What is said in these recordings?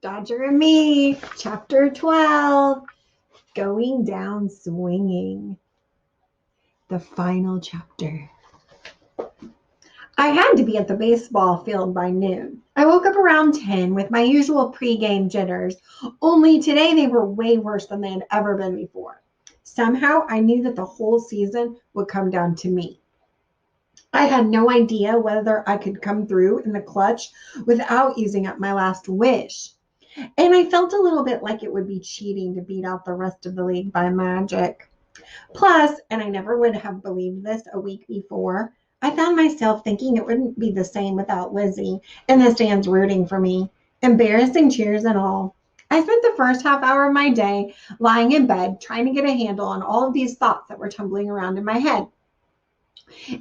Dodger and Me, Chapter 12, Going Down Swinging. The final chapter. I had to be at the baseball field by noon. I woke up around 10 with my usual pregame jitters, only today they were way worse than they had ever been before. Somehow I knew that the whole season would come down to me. I had no idea whether I could come through in the clutch without using up my last wish. And I felt a little bit like it would be cheating to beat out the rest of the league by magic. Plus, and I never would have believed this a week before, I found myself thinking it wouldn't be the same without Lizzie in the stands rooting for me, embarrassing cheers and all. I spent the first half hour of my day lying in bed trying to get a handle on all of these thoughts that were tumbling around in my head.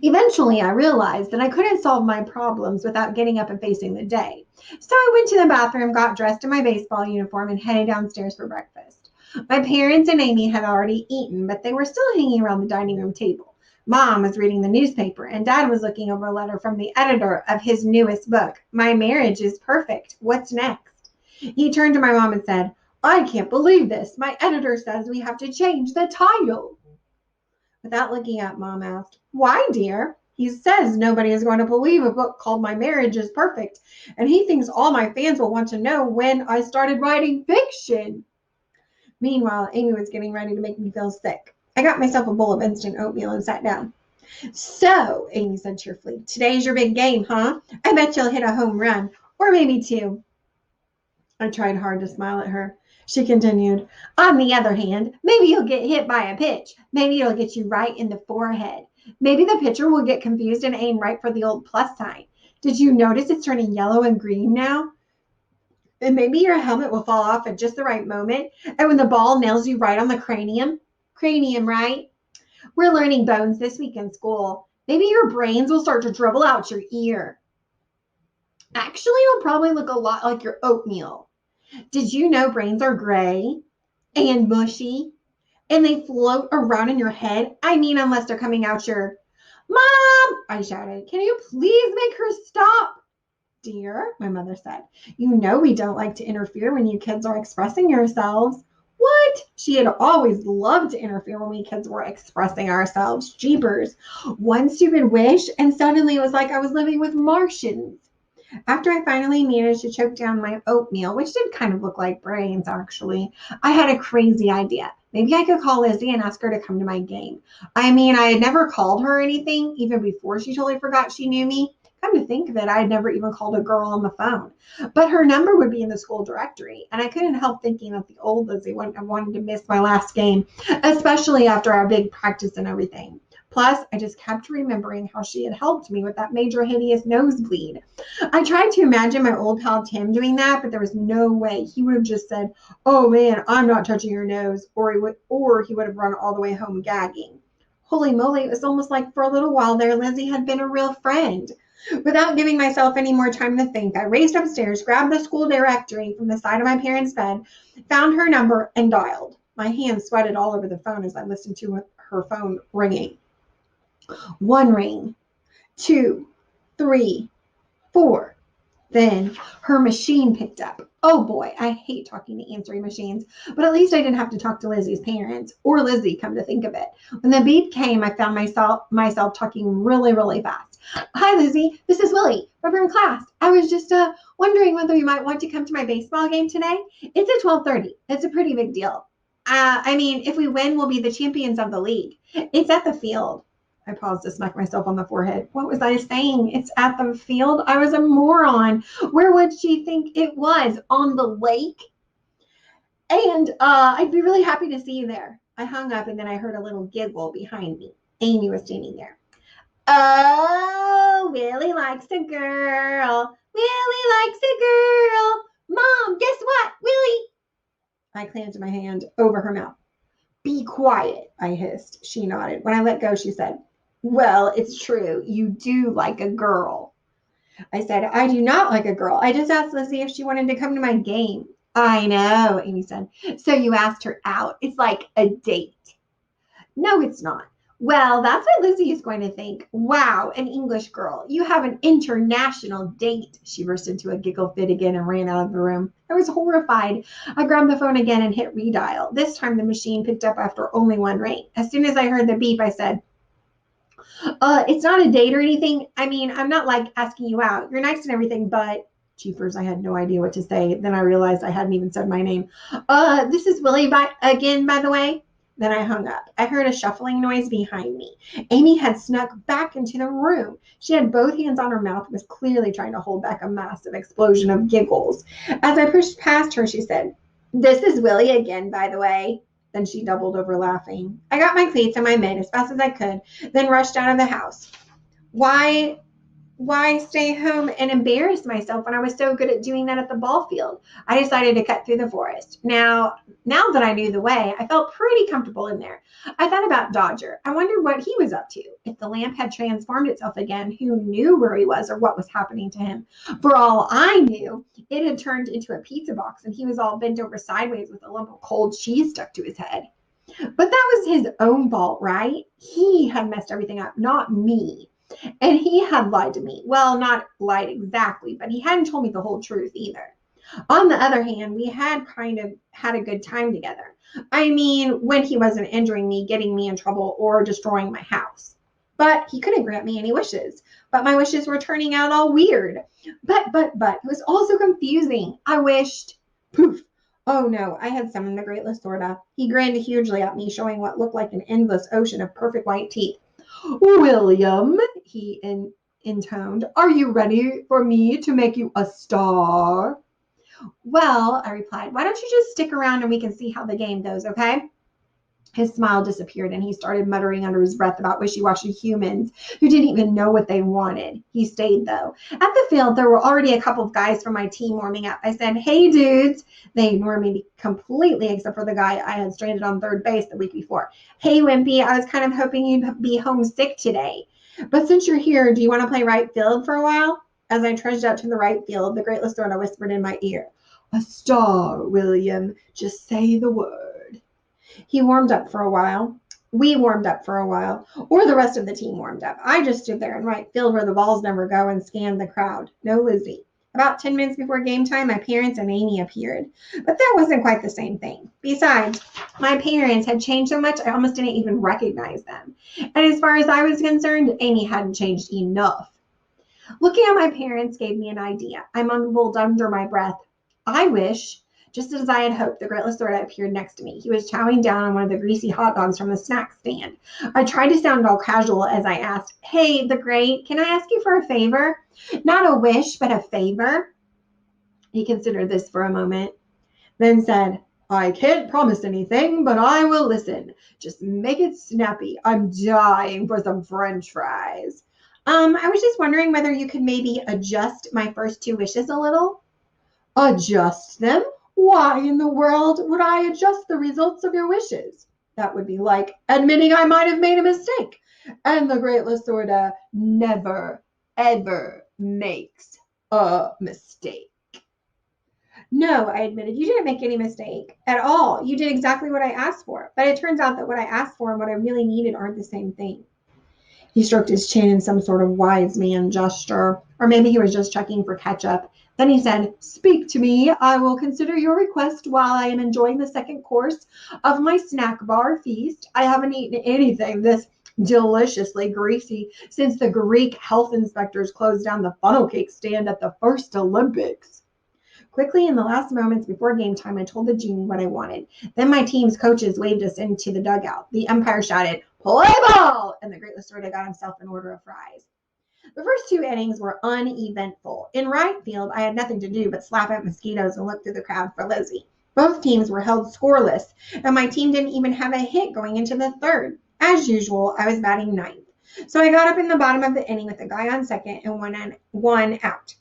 Eventually, I realized that I couldn't solve my problems without getting up and facing the day. So I went to the bathroom, got dressed in my baseball uniform, and headed downstairs for breakfast. My parents and Amy had already eaten, but they were still hanging around the dining room table. Mom was reading the newspaper, and Dad was looking over a letter from the editor of his newest book, My Marriage is Perfect. What's next? He turned to my mom and said, I can't believe this. My editor says we have to change the title. Without looking up, Mom asked, Why, dear? He says nobody is going to believe a book called My Marriage is Perfect, and he thinks all my fans will want to know when I started writing fiction. Meanwhile, Amy was getting ready to make me feel sick. I got myself a bowl of instant oatmeal and sat down. So, Amy said cheerfully, today's your big game, huh? I bet you'll hit a home run, or maybe two. I tried hard to smile at her. She continued, on the other hand, maybe you'll get hit by a pitch. Maybe it'll get you right in the forehead. Maybe the pitcher will get confused and aim right for the old plus sign. Did you notice it's turning yellow and green now? And maybe your helmet will fall off at just the right moment. And when the ball nails you right on the cranium, right? We're learning bones this week in school. Maybe your brains will start to dribble out your ear. Actually, it'll probably look a lot like your oatmeal. Did you know brains are gray and mushy and they float around in your head? I mean, unless they're coming out your... Mom, I shouted, can you please make her stop? Dear, my mother said, you know we don't like to interfere when you kids are expressing yourselves. What? She had always loved to interfere when we kids were expressing ourselves. Jeepers. One stupid wish, and suddenly it was like I was living with Martians. After I finally managed to choke down my oatmeal, which did kind of look like brains, actually, I had a crazy idea. Maybe I could call Lizzie and ask her to come to my game. I mean, I had never called her anything, even before she totally forgot she knew me. Come to think of it, I had never even called a girl on the phone. But her number would be in the school directory, and I couldn't help thinking that the old Lizzie wouldn't have wanted to miss my last game, especially after our big practice and everything. Plus, I just kept remembering how she had helped me with that major hideous nosebleed. I tried to imagine my old pal Tim doing that, but there was no way. He would have just said, oh man, I'm not touching your nose, or he would have run all the way home gagging. Holy moly, it was almost like for a little while there, Lizzie had been a real friend. Without giving myself any more time to think, I raced upstairs, grabbed the school directory from the side of my parents' bed, found her number, and dialed. My hands sweated all over the phone as I listened to her phone ringing. 1 ring, 2, 3, 4. Then her machine picked up. Oh boy, I hate talking to answering machines, but at least I didn't have to talk to Lizzie's parents, or Lizzie, come to think of it. When the beep came, I found myself talking really, really fast. Hi, Lizzie. This is Willie from class. I was just wondering whether you might want to come to my baseball game today. It's at 12:30. It's a pretty big deal. I mean, if we win, we'll be the champions of the league. It's at the field. I paused to smack myself on the forehead. What was I saying? It's at the field? I was a moron. Where would she think it was? On the lake? And I'd be really happy to see you there. I hung up and then I heard a little giggle behind me. Amy was standing there. Oh, Willie likes a girl. Willie likes a girl. Mom, guess what? Willie. I clamped my hand over her mouth. Be quiet, I hissed. She nodded. When I let go, she said, well, it's true. You do like a girl. I said, I do not like a girl. I just asked Lizzie if she wanted to come to my game. I know, Amy said. So you asked her out. It's like a date. No, it's not. Well, that's what Lizzie is going to think. Wow, an English girl. You have an international date. She burst into a giggle fit again and ran out of the room. I was horrified. I grabbed the phone again and hit redial. This time the machine picked up after only one ring. As soon as I heard the beep, I said, it's not a date or anything. I mean, I'm not like asking you out. You're nice and everything, but Jeepers, I had no idea what to say. Then I realized I hadn't even said my name. This is Willie again, by the way. Then I hung up. I heard a shuffling noise behind me. Amy had snuck back into the room. She had both hands on her mouth and was clearly trying to hold back a massive explosion of giggles. As I pushed past her, she said, "This is Willie again, by the way." Then she doubled over laughing. I got my cleats and my mitt as fast as I could, then rushed out of the house. Why stay home and embarrass myself when I was so good at doing that at the ball field? I decided to cut through the forest. Now that I knew the way, I felt pretty comfortable in there. I thought about Dodger. I wondered what he was up to. If the lamp had transformed itself again, who knew where he was or what was happening to him? For all I knew, it had turned into a pizza box and he was all bent over sideways with a lump of cold cheese stuck to his head. But that was his own fault, right? He had messed everything up, not me. And he had lied to me. Well, not lied exactly, but he hadn't told me the whole truth either. On the other hand, we had kind of had a good time together. I mean, when he wasn't injuring me, getting me in trouble, or destroying my house. But he couldn't grant me any wishes. But my wishes were turning out all weird. But, it was also confusing. I wished, poof. Oh no, I had summoned the Great Lasorda. He grinned hugely at me, showing what looked like an endless ocean of perfect white teeth. "William," he intoned, "are you ready for me to make you a star?" "Well," I replied, "why don't you just stick around and we can see how the game goes, okay?" His smile disappeared and he started muttering under his breath about wishy-washy humans who didn't even know what they wanted. He stayed, though. At the field, there were already a couple of guys from my team warming up. I said, "Hey, dudes." They ignored me completely except for the guy I had stranded on third base the week before. "Hey, Wimpy, I was kind of hoping you'd be homesick today. But since you're here, do you want to play right field for a while?" As I trudged out to the right field, the Great Lasorda whispered in my ear, "A star, William. Just say the word." He warmed up for a while. We warmed up for a while, or the rest of the team warmed up. I just stood there in right field where the balls never go and scanned the crowd. No Lizzie. About 10 minutes before game time, my parents and Amy appeared. But that wasn't quite the same thing. Besides, my parents had changed so much, I almost didn't even recognize them. And as far as I was concerned, Amy hadn't changed enough. Looking at my parents gave me an idea. I mumbled under my breath, "I wish." Just as I had hoped, the Great Lasorda appeared next to me. He was chowing down on one of the greasy hot dogs from the snack stand. I tried to sound all casual as I asked, "Hey, the Great, can I ask you for a favor?" "Not a wish, but a favor." He considered this for a moment, then said, "I can't promise anything, but I will listen. Just make it snappy. I'm dying for some French fries." I was just wondering whether you could maybe adjust my first two wishes a little." "Adjust them? Why in the world would I adjust the results of your wishes? That would be like admitting I might have made a mistake. And the Great Lasorda never, ever makes a mistake." "No," I admitted, "you didn't make any mistake at all. You did exactly what I asked for. But it turns out that what I asked for and what I really needed aren't the same thing." He stroked his chin in some sort of wise man gesture, or maybe he was just checking for ketchup. Then he said, "Speak to me. I will consider your request while I am enjoying the second course of my snack bar feast. I haven't eaten anything this deliciously greasy since the Greek health inspectors closed down the funnel cake stand at the first Olympics." Quickly, in the last moments before game time, I told the genie what I wanted. Then my team's coaches waved us into the dugout. The umpire shouted, "Play ball!" And the Great Lasorda got himself an order of fries. The first two innings were uneventful. In right field, I had nothing to do but slap at mosquitoes and look through the crowd for Lizzie. Both teams were held scoreless, and my team didn't even have a hit going into the third. As usual, I was batting ninth. So I got up in the bottom of the inning with a guy on second and one out.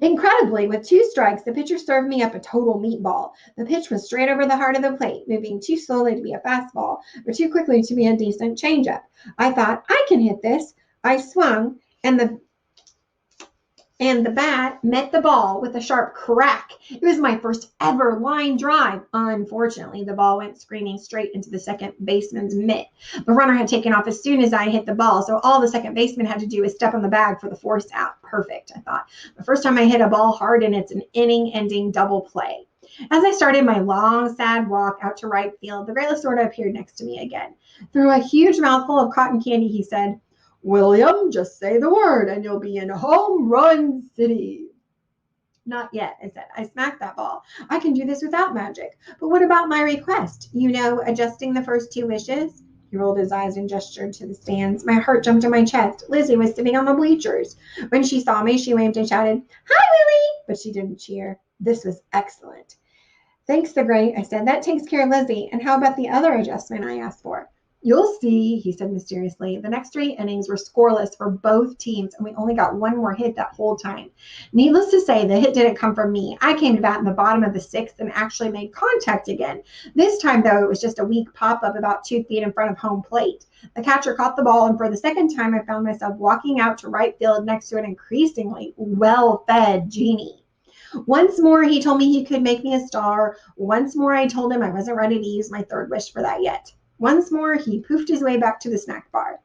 Incredibly, with 2 strikes, the pitcher served me up a total meatball. The pitch was straight over the heart of the plate, moving too slowly to be a fastball, but too quickly to be a decent changeup. I thought, I can hit this. I swung, and the and the bat met the ball with a sharp crack. It was my first ever line drive. Unfortunately, the ball went screaming straight into the second baseman's mitt. The runner had taken off as soon as I hit the ball, so all the second baseman had to do was step on the bag for the force out. Perfect, I thought. The first time I hit a ball hard, and it's an inning-ending double play. As I started my long, sad walk out to right field, the Great Lasorda appeared next to me again. Through a huge mouthful of cotton candy, he said, "William, just say the word and you'll be in home run city." "Not yet," I said. "I smacked that ball. I can do this without magic. But what about my request? You know, adjusting the first 2 wishes?" He rolled his eyes and gestured to the stands. My heart jumped in my chest. Lizzie was sitting on the bleachers. When she saw me, she waved and shouted, "Hi, Willie!" But she didn't cheer. This was excellent. "Thanks, the Great," I said. "That takes care of Lizzie. And how about the other adjustment I asked for?" "You'll see," he said mysteriously. The next 3 innings were scoreless for both teams, and we only got 1 more hit that whole time. Needless to say, the hit didn't come from me. I came to bat in the bottom of the 6th and actually made contact again. This time, though, it was just a weak pop-up about 2 feet in front of home plate. The catcher caught the ball, and for the second time, I found myself walking out to right field next to an increasingly well-fed Genie. Once more, he told me he could make me a star. Once more, I told him I wasn't ready to use my 3rd wish for that yet. Once more, he poofed his way back to the snack bar.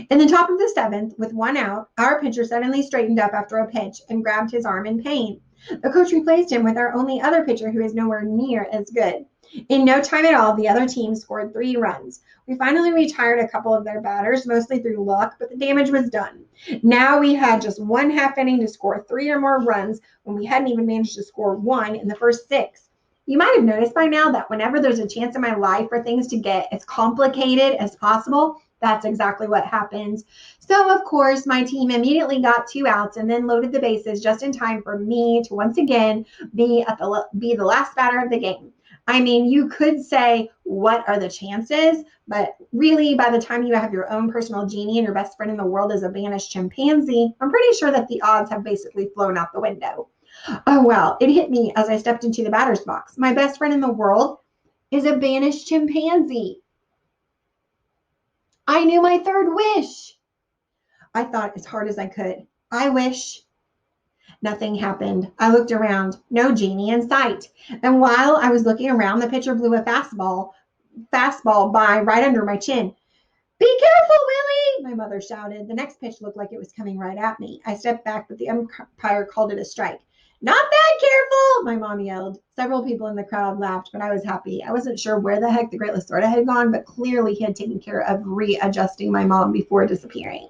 In the top of the 7th, with 1 out, our pitcher suddenly straightened up after a pitch and grabbed his arm in pain. The coach replaced him with our only other pitcher, who is nowhere near as good. In no time at all, the other team scored 3 runs. We finally retired a couple of their batters, mostly through luck, but the damage was done. Now we had just 1 half inning to score 3 or more runs when we hadn't even managed to score 1 in the first 6. You might have noticed by now that whenever there's a chance in my life for things to get as complicated as possible, that's exactly what happens. So, of course, my team immediately got 2 outs and then loaded the bases just in time for me to once again be the last batter of the game. I mean, you could say, what are the chances? But really, by the time you have your own personal Genie and your best friend in the world is a banished chimpanzee, I'm pretty sure that the odds have basically flown out the window. Oh, well, it hit me as I stepped into the batter's box. My best friend in the world is a banished chimpanzee. I knew my 3rd wish. I thought as hard as I could. I wish. Nothing happened. I looked around. No Genie in sight. And while I was looking around, the pitcher blew a fastball by right under my chin. "Be careful, Willie!" my mother shouted. The next pitch looked like it was coming right at me. I stepped back, but the umpire called it a strike. "Not that careful!" my mom yelled. Several people in the crowd laughed, but I was happy. I wasn't sure where the heck the Great Lasorda had gone, but clearly he had taken care of readjusting my mom before disappearing.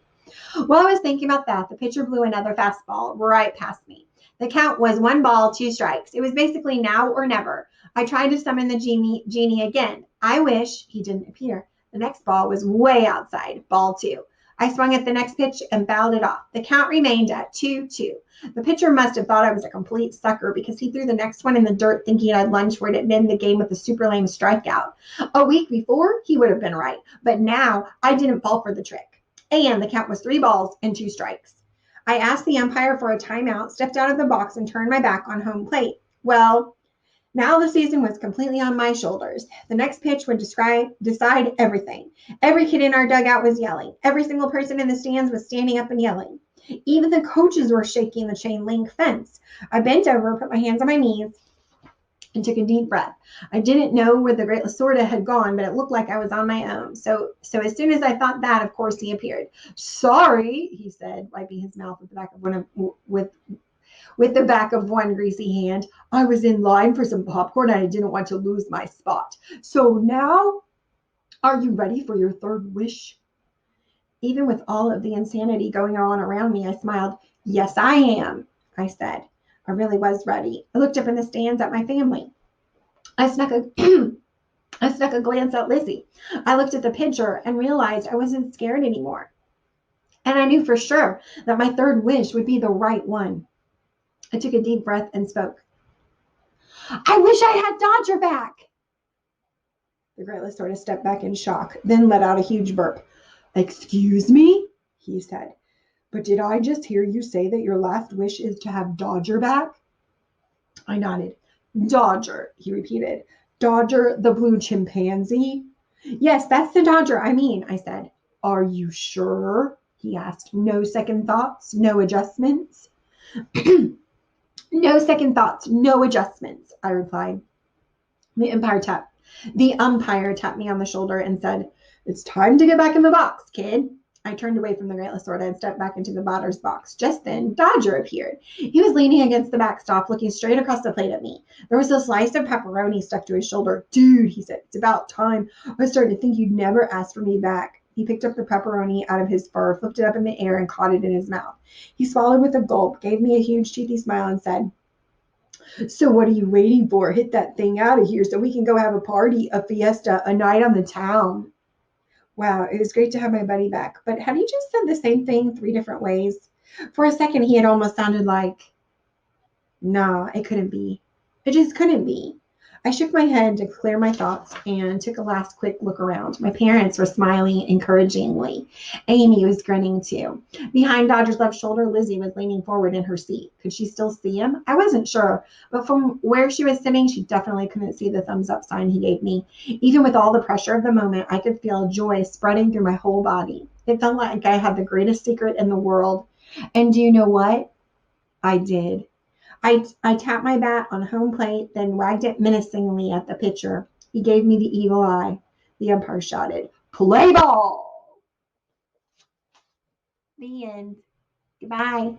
While I was thinking about that, the pitcher blew another fastball right past me. The count was 1 ball, 2 strikes. It was basically now or never. I tried to summon the Genie again. I wish. He didn't appear. The next ball was way outside, ball 2. I swung at the next pitch and fouled it off. The count remained at 2-2. The pitcher must have thought I was a complete sucker because he threw the next one in the dirt thinking I'd lunge for it and end the game with a super lame strikeout. A week before, he would have been right. But now, I didn't fall for the trick. And the count was 3 balls and 2 strikes. I asked the umpire for a timeout, stepped out of the box, and turned my back on home plate. Well, now the season was completely on my shoulders. The next pitch would decide everything. Every kid in our dugout was yelling. Every single person in the stands was standing up and yelling. Even the coaches were shaking the chain link fence. I bent over, put my hands on my knees, and took a deep breath. I didn't know where the Great Lasorda had gone, but it looked like I was on my own. So as soon as I thought that, of course, he appeared. "Sorry," he said, wiping his mouth with the back of one greasy hand. "I was in line for some popcorn and I didn't want to lose my spot. So now, are you ready for your 3rd wish?" Even with all of the insanity going on around me, I smiled. "Yes, I am," I said. I really was ready. I looked up in the stands at my family. I snuck a glance at Lizzie. I looked at the pitcher and realized I wasn't scared anymore. And I knew for sure that my 3rd wish would be the right one. I took a deep breath and spoke. "I wish I had Dodger back." The Great Lasorda stepped back in shock, then let out a huge burp. "Excuse me?" he said. "But did I just hear you say that your last wish is to have Dodger back?" I nodded. "Dodger," he repeated. "Dodger the blue chimpanzee?" "Yes, that's the Dodger I mean," I said. "Are you sure?" he asked. "No second thoughts? No adjustments?" No second thoughts, no adjustments, I replied. The umpire tapped me on the shoulder and said, "It's time to get back in the box, kid." I turned away from the Great Lasorda and stepped back into the batter's box. Just then, Dodger appeared. He was leaning against the backstop, looking straight across the plate at me. There was a slice of pepperoni stuck to his shoulder. "Dude," he said, "it's about time. I was starting to think you'd never ask for me back." He picked up the pepperoni out of his fur, flipped it up in the air, and caught it in his mouth. He swallowed with a gulp, gave me a huge teethy smile, and said, "So what are you waiting for? Hit that thing out of here so we can go have a party, a fiesta, a night on the town." Wow, it was great to have my buddy back. But had he just said the same thing 3 different ways? For a second, he had almost sounded like, nah, it couldn't be. It just couldn't be. I shook my head to clear my thoughts and took a last quick look around. My parents were smiling encouragingly. Amy was grinning too. Behind Dodger's left shoulder, Lizzie was leaning forward in her seat. Could she still see him? I wasn't sure, but from where she was sitting, she definitely couldn't see the thumbs up sign he gave me. Even with all the pressure of the moment, I could feel joy spreading through my whole body. It felt like I had the greatest secret in the world. And do you know what? I did. I tapped my bat on home plate, then wagged it menacingly at the pitcher. He gave me the evil eye. The umpire shouted, "Play ball!" The end. Goodbye.